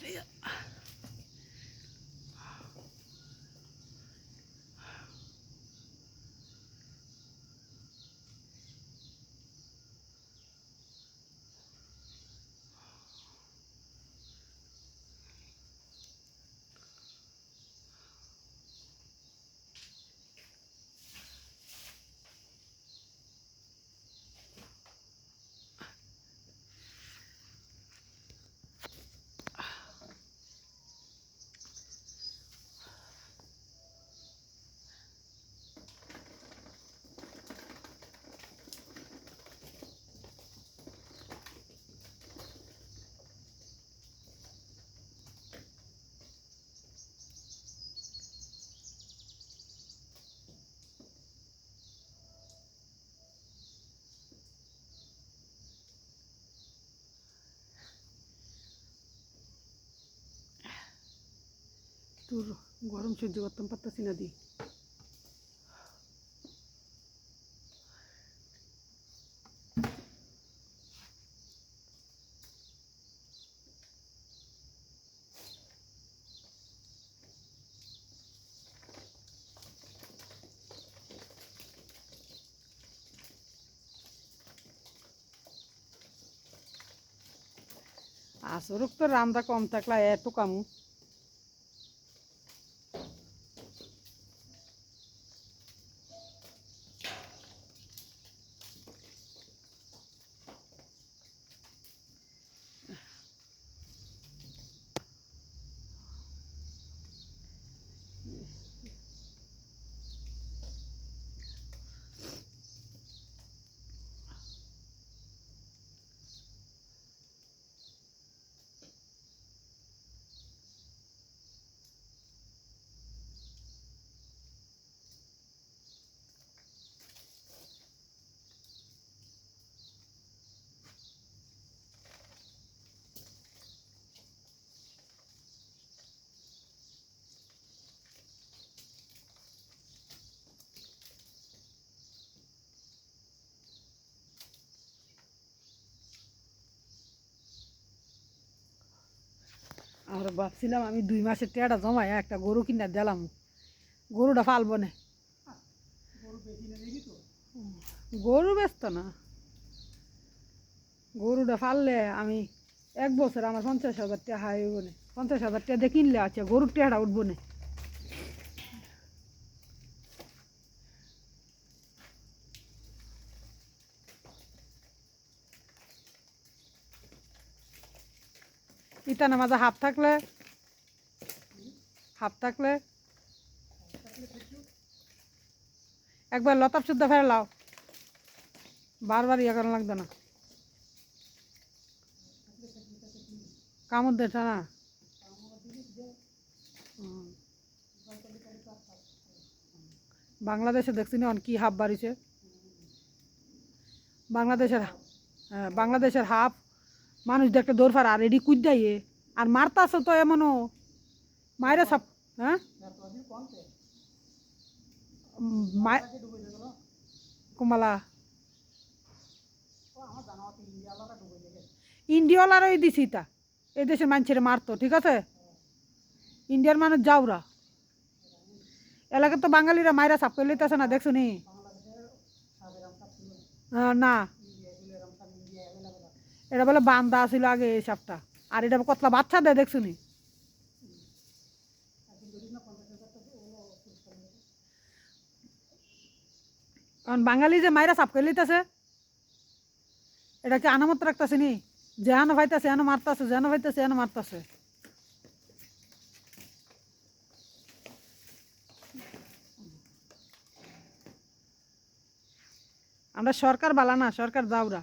আরে তোর গরম সহ্য করতাম পারতাছি না দি আসরক তো রামদা কম থাকলে এত কামু আর ভাবছিলাম আমি 2 মাসের টাকাটা জমায় একটা গরু কিনা দিলাম গরুটা ফালবো না গরু ব্যস্ত না গরুটা ফাললে আমি 1 বছর আমার 50,000 টাকা হাই হইব না 50,000 টাকা দিয়ে কিনলে আছে গরুর টাকাটা উঠবো না ইতানা মাঝে হাফ থাকলে একবার লতাপ শুদ্ধ ফেলে লাও বারবার ইয়ে করা লাগতো না কামড় দেটা না বাংলাদেশে দেখছি না কি হাফ বাড়িছে বাংলাদেশের হাফ মানুষ দেখতে দৌড় ফার আর এডি কুদাইয়ে আর মারতাছে তো এমনও মায়েরা সব হ্যাঁ কুমালা ইন্ডিয়াওয়ালারই দিছি তা এই দেশের মানুষের মারতো ঠিক আছে ইন্ডিয়ার মানুষ যাওরা এলাকা তো বাঙালিরা মায়েরা সাপ করে লইতেছে না দেখছো নি না এটা বলে বান্দা ছিল আগে এই সাপটা আর এটা কতলা বাচ্চা দেয় দেখছো নি কারণ বাঙালি যে মায়েরা সাপ করে লইতেছে এটাকে আনামত রাখতেছে নি যেহানো ভাইতেছে এনো মারতেছে যেন ভাইতেছে এনো মারতেছে আমরা সরকার বালা না সরকার যাওরা